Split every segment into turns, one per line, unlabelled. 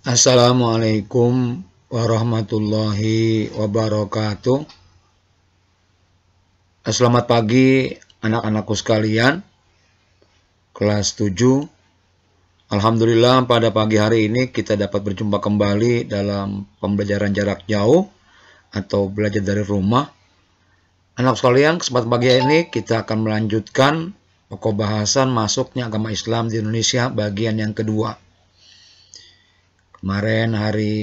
Assalamualaikum warahmatullahi wabarakatuh. Selamat pagi anak-anakku sekalian, kelas 7. Alhamdulillah pada pagi hari ini kita dapat berjumpa kembali dalam pembelajaran jarak jauh atau belajar dari rumah. Anak sekalian, kesempatan pagi ini kita akan melanjutkan pokok bahasan masuknya agama Islam di Indonesia bagian yang kedua. Kemarin hari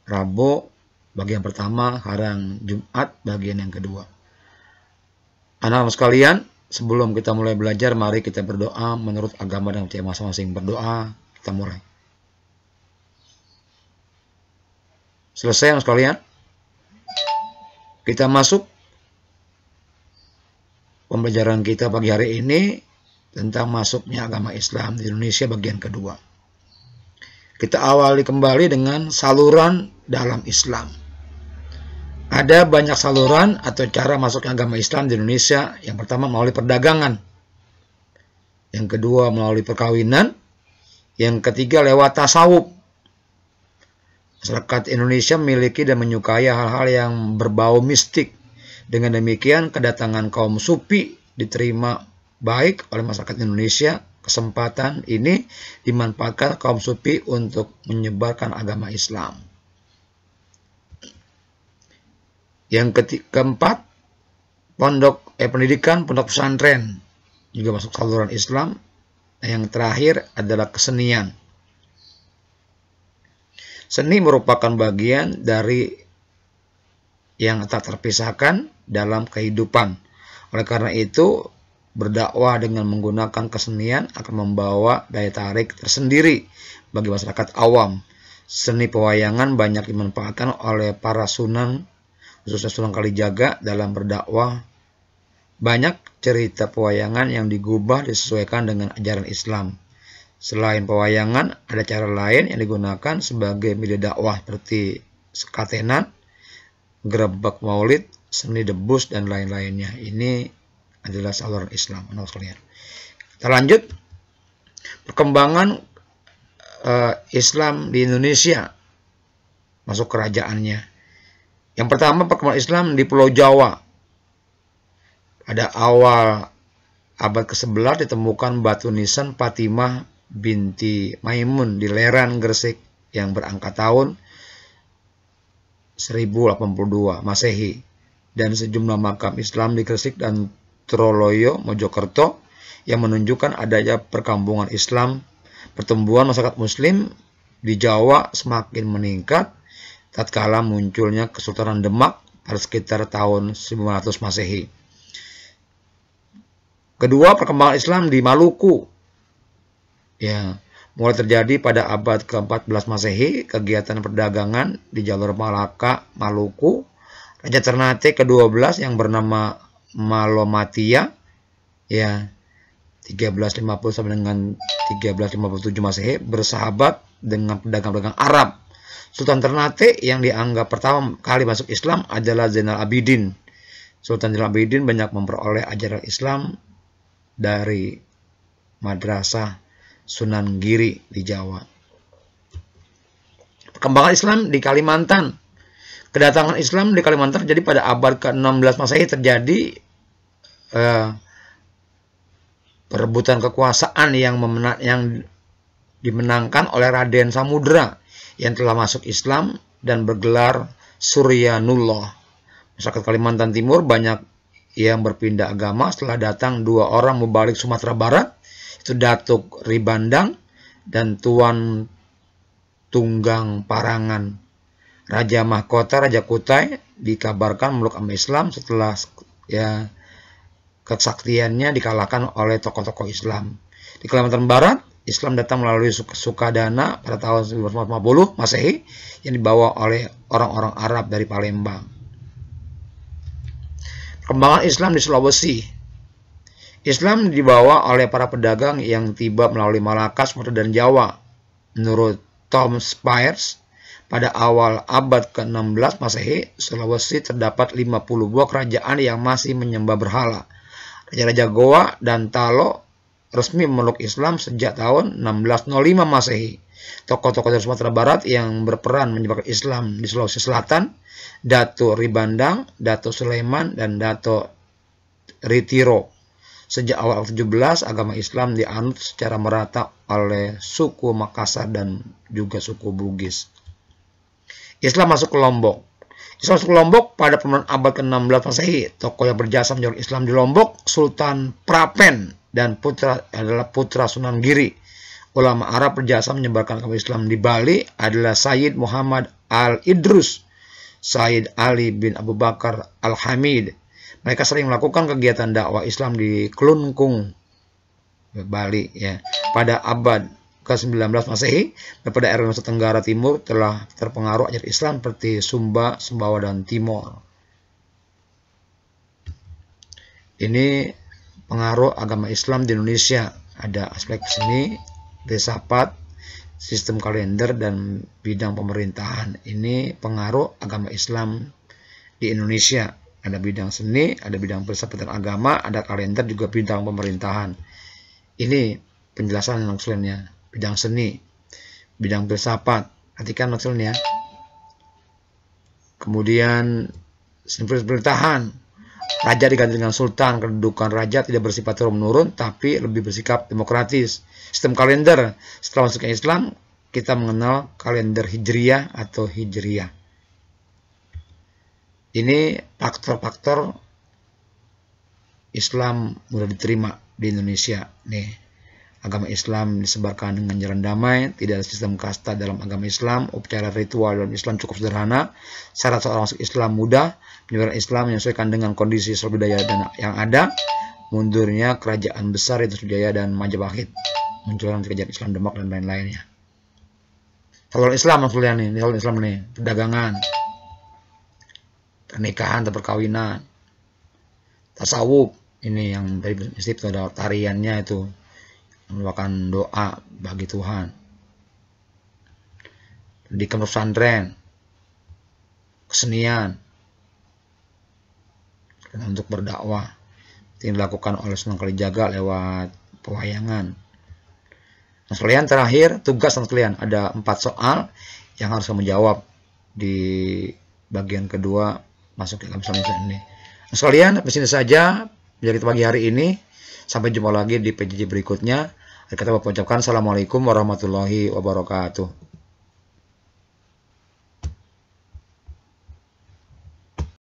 Rabu bagian pertama, sekarang Jumat bagian yang kedua. Anak-anak sekalian, sebelum kita mulai belajar, mari kita berdoa menurut agama dan percaya masing-masing. Berdoa, kita mulai. Selesai anak sekalian? Kita masuk pembelajaran kita pagi hari ini tentang masuknya agama Islam di Indonesia bagian kedua. Kita awali kembali dengan saluran dalam Islam. Ada banyak saluran atau cara masuknya agama Islam di Indonesia. Yang pertama melalui perdagangan. Yang kedua melalui perkawinan. Yang ketiga lewat tasawuf. Masyarakat Indonesia memiliki dan menyukai hal-hal yang berbau mistik. Dengan demikian kedatangan kaum sufi diterima baik oleh masyarakat Indonesia. Kesempatan ini dimanfaatkan kaum sufi untuk menyebarkan agama Islam. Yang keempat, pendidikan pondok pesantren juga masuk saluran Islam. Yang terakhir adalah kesenian. Seni merupakan bagian dari yang tak terpisahkan dalam kehidupan. Oleh karena itu, berdakwah dengan menggunakan kesenian akan membawa daya tarik tersendiri bagi masyarakat awam. Seni pewayangan banyak dimanfaatkan oleh para sunan, khususnya Sunan Kalijaga dalam berdakwah. Banyak cerita pewayangan yang digubah disesuaikan dengan ajaran Islam. Selain pewayangan, ada cara lain yang digunakan sebagai media dakwah seperti sekatenan, gerebek maulid, seni debus, dan lain-lainnya. Ini adalah saluran Islam, anak sekalian. Kita lanjut perkembangan Islam di Indonesia, masuk kerajaannya. Yang pertama, perkembangan Islam di Pulau Jawa. Pada awal abad ke-11 ditemukan batu nisan Fatimah binti Maimun di Leran, Gresik yang berangka tahun 1082 Masehi, dan sejumlah makam Islam di Gresik dan Troloyo, Mojokerto yang menunjukkan adanya perkampungan Islam. Pertumbuhan masyarakat Muslim di Jawa semakin meningkat tatkala munculnya Kesultanan Demak pada sekitar tahun 1500 Masehi. Kedua, perkembangan Islam di Maluku. Mulai terjadi pada abad ke-14 Masehi, kegiatan perdagangan di jalur Malaka, Maluku. Raja Ternate ke-12 yang bernama Malomatia 1350 sampai dengan 1357 Masehi bersahabat dengan pedagang-pedagang Arab. Sultan Ternate yang dianggap pertama kali masuk Islam adalah Zainal Abidin. Sultan Zainal Abidin banyak memperoleh ajaran Islam dari Madrasah Sunan Giri di Jawa. Perkembangan Islam di Kalimantan. Kedatangan Islam di Kalimantan terjadi pada abad ke-16 Masehi. Terjadi perebutan kekuasaan yang dimenangkan oleh Raden Samudra yang telah masuk Islam dan bergelar Suryanullah. Masyarakat Kalimantan Timur banyak yang berpindah agama setelah datang dua orang mubalik Sumatera Barat, itu Datuk Ribandang dan Tuan Tunggang Parangan. Raja Mahkota, Raja Kutai dikabarkan meluk agama Islam setelah kesaktiannya dikalahkan oleh tokoh-tokoh Islam. Di Kalimantan Barat, Islam datang melalui Sukadana pada tahun 1950 Masehi yang dibawa oleh orang-orang Arab dari Palembang. Perkembangan Islam di Sulawesi. Islam dibawa oleh para pedagang yang tiba melalui Malaka, Sumatera, dan Jawa. Menurut Tom Spiers, pada awal abad ke-16 Masehi, Sulawesi terdapat 50 buah kerajaan yang masih menyembah berhala. Raja-raja Goa dan Talo resmi memeluk Islam sejak tahun 1605 Masehi. Tokoh-tokoh dari Sumatera Barat yang berperan menyebarkan Islam di Sulawesi Selatan, Dato Ribandang, Dato Sulaiman, dan Dato Ritiro. Sejak awal 17, agama Islam dianut secara merata oleh suku Makassar dan juga suku Bugis. Islam masuk ke Lombok. Islam masuk ke Lombok pada pertengahan abad ke-16 Masehi. Tokoh yang berjasa menyebarkan Islam di Lombok, Sultan Prapen dan adalah putra Sunan Giri. Ulama Arab berjasa menyebarkan agama Islam di Bali adalah Sayyid Muhammad Al-Idrus, Sayyid Ali bin Abu Bakar Al-Hamid. Mereka sering melakukan kegiatan dakwah Islam di Klungkung, Bali, ya. Pada abad ke-19 Masehi, pada daerah Nusa Tenggara Timur telah terpengaruh ajaran Islam seperti Sumba, Sumbawa, dan Timor. Ini pengaruh agama Islam di Indonesia. Ada aspek seni, filsafat, sistem kalender, dan bidang pemerintahan. Ini pengaruh agama Islam di Indonesia. Ada bidang seni, ada bidang filsafat dan agama, ada kalender, juga bidang pemerintahan. Ini penjelasan noksilnya. Bidang seni, bidang filsafat, perhatikan noksilnya. Kemudian sistem pemerintahan, raja diganti dengan sultan. Kedudukan raja tidak bersifat turun-menurun, tapi lebih bersikap demokratis. Sistem kalender, setelah masuknya Islam, kita mengenal kalender Hijriyah atau Hijriyah. Ini faktor-faktor Islam mudah diterima di Indonesia. Nih, agama Islam disebarkan dengan jalan damai, tidak ada sistem kasta dalam agama Islam, upacara ritual dalam Islam cukup sederhana, syarat seorang masuk Islam mudah, penyebaran Islam menyesuaikan dengan kondisi sosial budaya dan yang ada, mundurnya kerajaan besar yaitu Sriwijaya dan Majapahit, munculnya kerajaan Islam Demak dan lain-lainnya. Kalau Islam maksudnya nih, kalau Islam nih, perdagangan, pernikahan atau perkawinan, tasawuf, ini yang dari prinsip ada tariannya itu merupakan doa bagi Tuhan. Pendidikan pesantren, kesenian, untuk berdakwah yang dilakukan oleh Sunan Kalijaga lewat pewayangan. Nah, sekalian terakhir tugas sekalian ada 4 soal yang harus kamu jawab di bagian kedua masuk ke dalam Islam ini. Nah, sekalian, di sini saja menjadi pagi hari ini. Sampai jumpa lagi di PJJ berikutnya. Kita ucapkan Assalamualaikum warahmatullahi wabarakatuh.